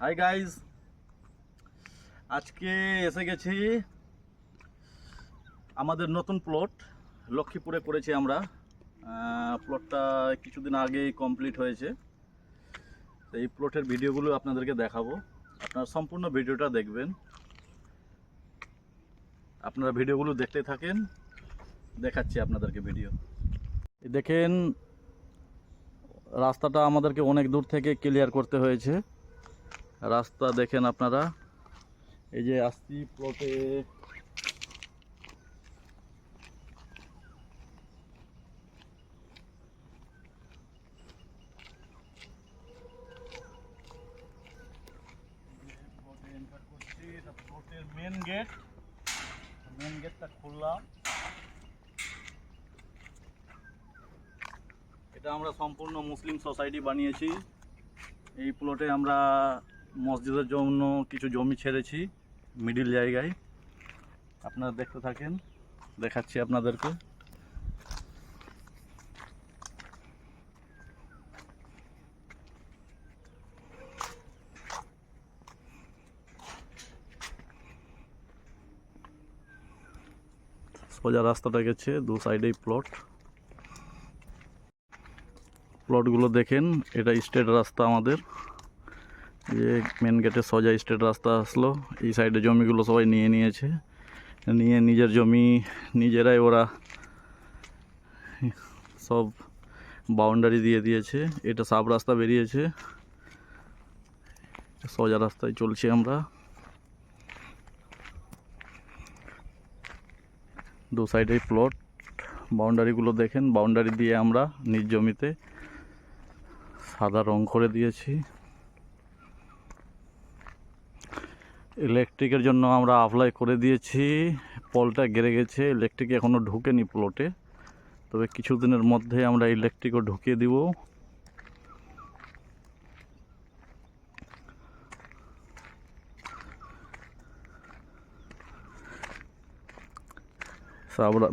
Hi guys, আজকে এসে গেছি আমাদের নতুন প্লট লক্ষ্মীপুরে করেছি আমরা। প্লটটা কিছুদিন আগেই কমপ্লিট হয়েছে। এই প্লটের ভিডিওগুলো আপনাদেরকে দেখাবো, আপনারা সম্পূর্ণ ভিডিওটা দেখবেন। আপনারা ভিডিওগুলো দেখতে থাকেন, দেখাচ্ছি আপনাদেরকে ভিডিও। দেখেন, রাস্তাটা আমাদেরকে অনেক দূর থেকে ক্লিয়ার করতে হয়েছে। রাস্তা দেখেন আপনারা, এই যে আসছি প্লটে। প্লটের মেন গেটটা খুললাম। এটা আমরা সম্পূর্ণ মুসলিম সোসাইটি বানিয়েছি। এই প্লটে আমরা মসজিদের জন্য কিছু জমি ছেড়েছি মিডিল জায়গায়। আপনারা দেখতে থাকেন, দেখাচ্ছি আপনাদেরকে। সোজা রাস্তাটা গেছে, দু সাইডেই প্লটগুলো দেখেন। এটা স্ট্রেট রাস্তা আমাদের, যে মেন গেটে সোজা স্ট্রেট রাস্তা আসলো। এই সাইডে জমিগুলো সবাই নিয়েছে, নিয়ে নিজের জমি নিজেরাই ওরা সব বাউন্ডারি দিয়ে দিয়েছে। এটা সাব রাস্তা বেরিয়েছে, সোজা রাস্তায় চলছি আমরা। দু সাইডেই প্লট, বাউন্ডারিগুলো দেখেন। বাউন্ডারি দিয়ে আমরা নিজ জমিতে সাদা রং করে দিয়েছি। ইলেকট্রিকের জন্য আমরা অ্যাপ্লাই করে দিয়েছি। পোলটা গেড়ে গেছে, ইলেকট্রিক এখনও ঢুকেনি প্লটে, তবে কিছুদিনের মধ্যে আমরা ইলেকট্রিকও ঢুকিয়ে দিব।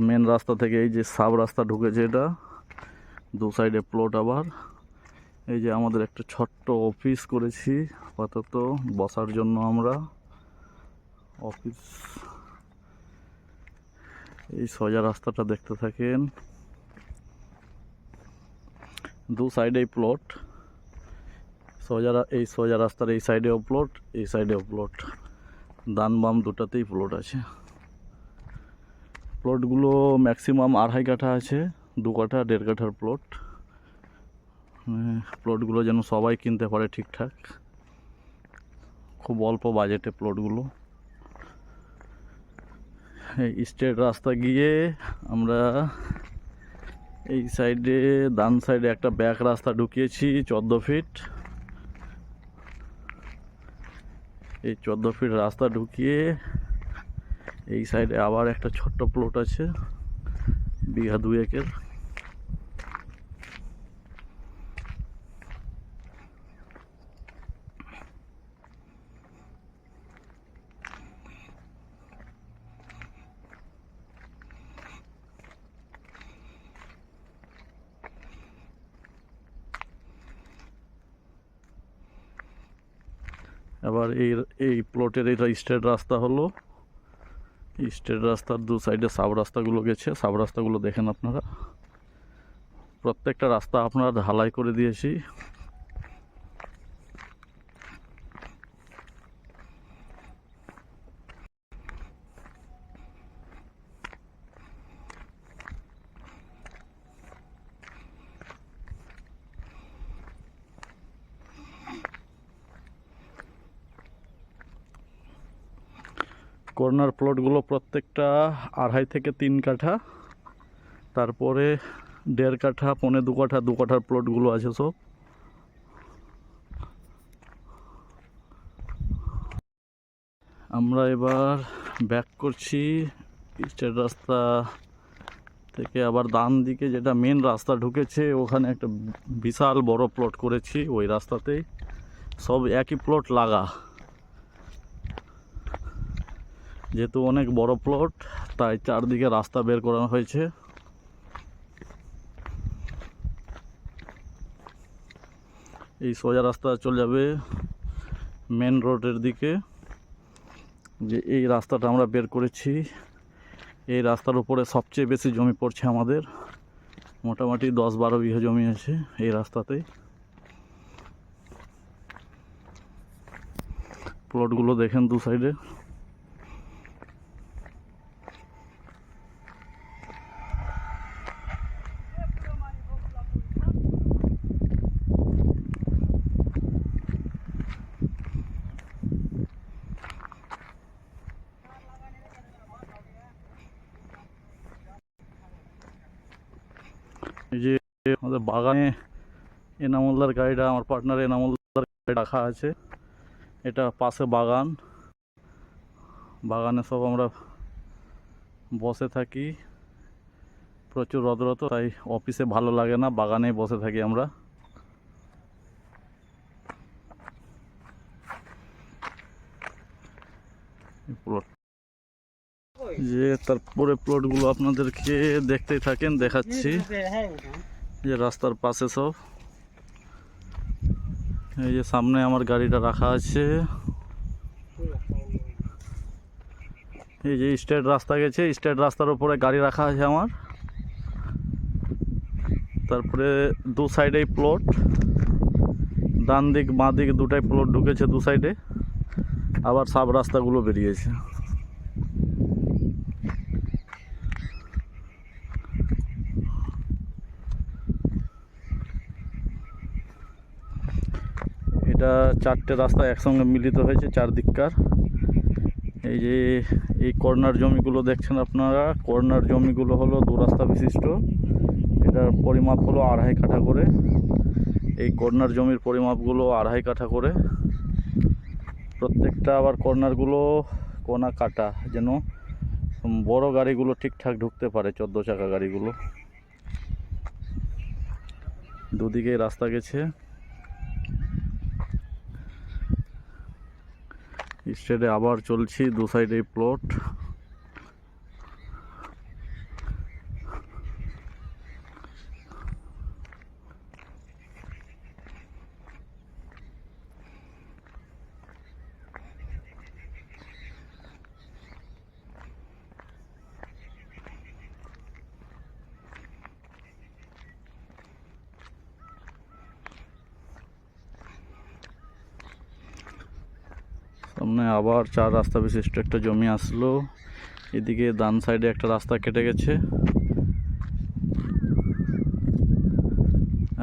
মেন রাস্তা থেকে এই যে সাব রাস্তা ঢুকেছে, এটা দু সাইডে প্লট। আবার এই যে আমাদের একটা ছোট্ট অফিস করেছি আপাতত বসার জন্য আমরা। অফিস এই সোজা রাস্তাটা দেখতে থাকেন, দু সাইডেই প্লট। এই সোজা রাস্তার এই সাইডেও প্লট, এই সাইডেও প্লট, ডান বাম দুটাতেই প্লট আছে। প্লটগুলো ম্যাক্সিমাম 2.5 কাঠা আছে, 2 কাঠা 1.5 কাঠার প্লট। প্লটগুলো যেন সবাই কিনতে পারে ঠিকঠাক, খুব অল্প বাজেটে প্লটগুলো। এই স্ট্রেট রাস্তা গিয়ে আমরা এই সাইডে ডান সাইডে একটা ব্যাক রাস্তা ঢুকিয়েছি 14 ফিট। এই 14 ফিট রাস্তা ঢুকিয়ে এই সাইডে আবার একটা ছোট্ট প্লট আছে, বিঘা 2 একের। আবার এই প্লটের এটা স্ট্রেট রাস্তা হলো। স্ট্রেট রাস্তার দু সাইডে সাব রাস্তাগুলো গেছে। সাব রাস্তাগুলো দেখেন আপনারা, প্রত্যেকটা রাস্তা আপনারা ঢালাই করে দিয়েছি। কর্নার প্লটগুলো প্রত্যেকটা 2.5 থেকে 3 কাঠা, তারপরে 1.5 কাঠা, 1.25 কাঠা, 2 কাঠার প্লটগুলো আছে সব। আমরা এবার ব্যাক করছি স্ট্রেট রাস্তা থেকে। আবার ডান দিকে যেটা মেন রাস্তা ঢুকেছে, ওখানে একটা বিশাল বড় প্লট করেছি ওই রাস্তাতেই। সব একই প্লট লাগা, যেহেতু অনেক বড় প্লট তাই চারদিকে রাস্তা বের করা হয়েছে। এই সোজা রাস্তা চলে যাবে মেন রোডের দিকে। যে এই রাস্তাটা আমরা বের করেছি, এই রাস্তার উপরে সবচেয়ে বেশি জমি পড়ছে আমাদের, মোটামুটি 10-12 বিঘা জমি আছে এই রাস্তাতেই। প্লটগুলো দেখেন দু সাইডে। এই যে আমাদের বাগানে এনামুল্লার গাড়িটা, আমার পার্টনার এনামুল্লার গাড়ি রাখা আছে। এটা পাশে বাগান, বাগানে সব আমরা বসে থাকি। প্রচুর রদরত, তাই অফিসে ভালো লাগে না, বাগানেই বসে থাকি আমরা। প্লট যে তারপরে প্লটগুলো আপনাদেরকে দেখতেই থাকেন, দেখাচ্ছি। যে রাস্তার পাশে সব, এই যে সামনে আমার গাড়িটা রাখা আছে। এই যে স্ট্রেট রাস্তা গেছে, স্ট্রেট রাস্তার উপরে গাড়ি রাখা আছে আমার। তারপরে দু সাইডেই প্লট, ডান দিক বাঁ দিক দুটাই প্লট ঢুকেছে দু সাইডে, আবার সাব রাস্তাগুলো বেরিয়েছে। এটা 4টে রাস্তা একসঙ্গে মিলিত হয়েছে চারদিককার। এই যে এই কর্নার জমিগুলো দেখছেন আপনারা, কর্নার জমিগুলো হলো 2 রাস্তা বিশিষ্ট। এটার পরিমাপ হলো 2.5 কাঠা করে। এই কর্নার জমির পরিমাপগুলো 2.5 কাঠা করে। প্রত্যেকটা আবার কর্নারগুলো কোনা কাটা, যেন বড় গাড়িগুলো ঠিকঠাক ঢুকতে পারে, 14 চাকা গাড়িগুলো। দুদিকে রাস্তা গেছে। স্ট্রেটে আবার চলছি, দু সাইডে প্লট। সামনে আবার 4 রাস্তা বিশিষ্ট একটা জমি আসলো। এদিকে ডান সাইডে একটা রাস্তা কেটে গেছে,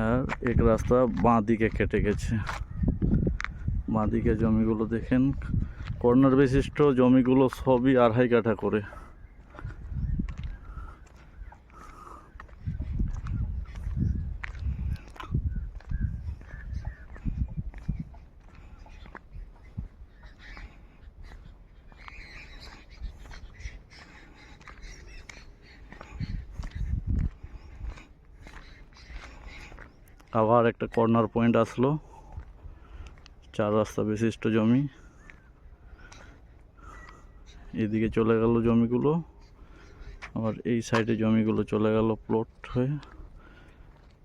আর এক রাস্তা বাঁ দিকে কেটে গেছে। বাঁ দিকে জমিগুলো দেখেন, কর্নার বিশিষ্ট জমিগুলো সবই 2.5 কাঠা করে। আবার একটা কর্নার পয়েন্ট আসলো, 4 রাস্তা বিশিষ্ট জমি। এদিকে চলে গেল জমিগুলো, আবার এই সাইডে জমিগুলো চলে গেল প্লট হয়ে।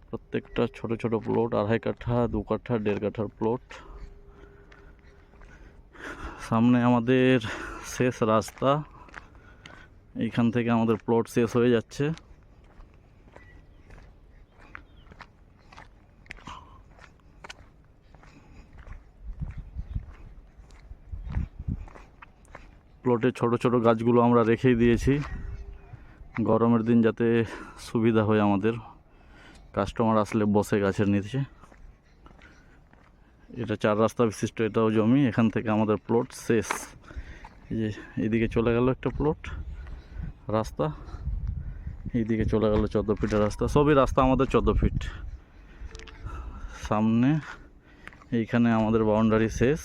প্রত্যেকটা ছোট ছোট প্লট, 2.5 কাঠা, 2 কাঠা, 1.5 কাঠার প্লট। সামনে আমাদের শেষ রাস্তা, এইখান থেকে আমাদের প্লট শেষ হয়ে যাচ্ছে। প্লটে ছোট ছোট গাছগুলো আমরা রেখেই দিয়েছি, গরমের দিন যাতে সুবিধা হয় আমাদের, কাস্টমার আসলে বসে গাছের নিচে। এটা 4 রাস্তা বিশিষ্ট এটাও জমি, এখান থেকে আমাদের প্লট শেষ। এই যে এইদিকে চলে গেল একটা প্লট রাস্তা, এইদিকে চলে গেল 14 ফিটের রাস্তা। সবই রাস্তা আমাদের 14 ফিট। সামনে এইখানে আমাদের বাউন্ডারি শেষ।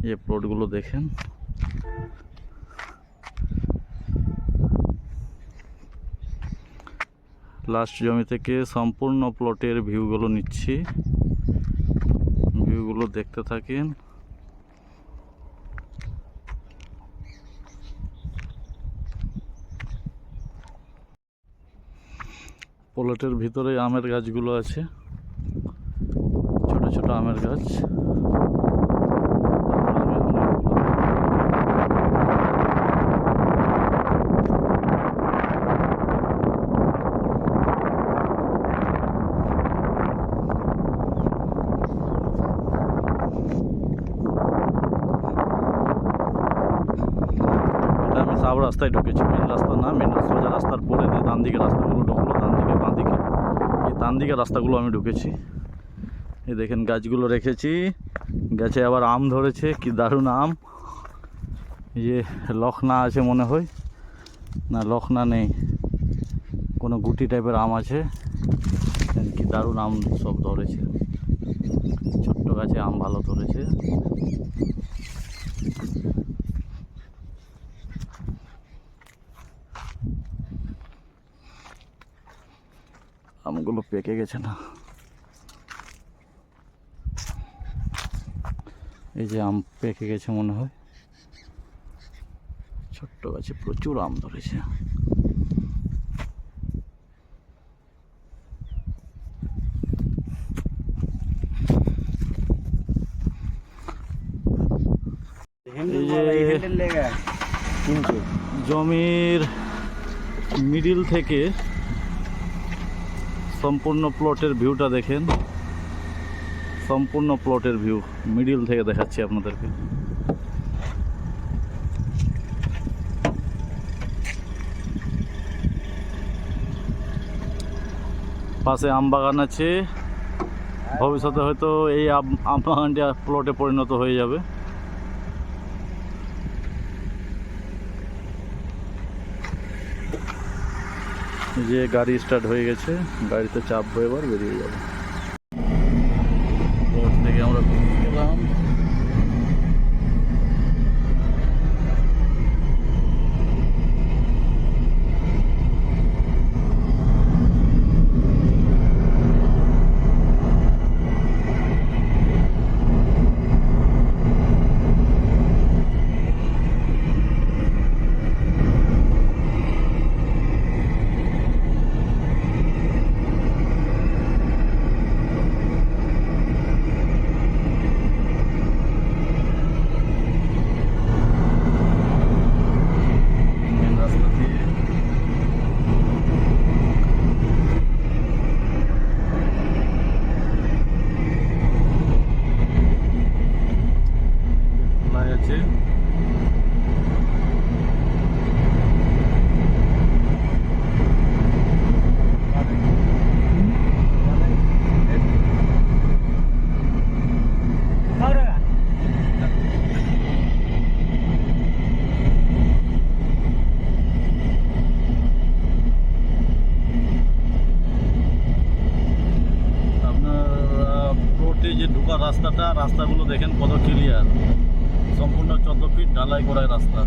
এই প্লটগুলো দেখেন, লাস্ট জমি থেকে সম্পূর্ণ প্লটের ভিউগুলো নিচ্ছি, ভিউগুলো দেখতে থাকেন। প্লটের ভিতরে আমের গাছগুলো আছে, ছোট ছোট ছোট আমের গাছ। আমি সাব রাস্তায় ঢুকেছি, মেন রাস্তা না। মেন সোজা রাস্তার পরে যে ডান দিকে রাস্তাগুলো ঢুকলো, ডান দিকে বাঁ দিকে, এই ডান দিকে রাস্তাগুলো আমি ঢুকেছি। এই দেখেন গাছগুলো রেখেছি, গাছে আবার আম ধরেছে, কি দারুণ আম। এই যে লখনা আছে মনে হয়, না লখনা নেই, কোনো গুটি টাইপের আম আছে। কি দারুণ আম সব ধরেছে, ছোট্ট গাছে আম ভালো ধরেছে। আমগুলো পেকে গেছে না, এই যে আম পেকে গেছে মনে হয়। ছোট্ট গাছে প্রচুর আম ধরেছে। এই যে জমির মিডিল থেকে সম্পূর্ণ প্লটের ভিউটা দেখেন, সম্পূর্ণ প্লটের ভিউ মিডিল থেকে দেখাচ্ছি আপনাদেরকে। পাশে আম বাগান আছে, ভবিষ্যতে হয়তো এই আম বাগানটা প্লটে পরিণত হয়ে যাবে। যে গাড়ি স্টার্ট হয়ে গেছে, গাড়িতে চাপবো, এবার বেরিয়ে যাবো। প্লট থেকে আমরা গেলাম। রাস্তাগুলো দেখেন কত ক্লিয়ার, সম্পূর্ণ 14 ফিট ঢালাই করা রাস্তা।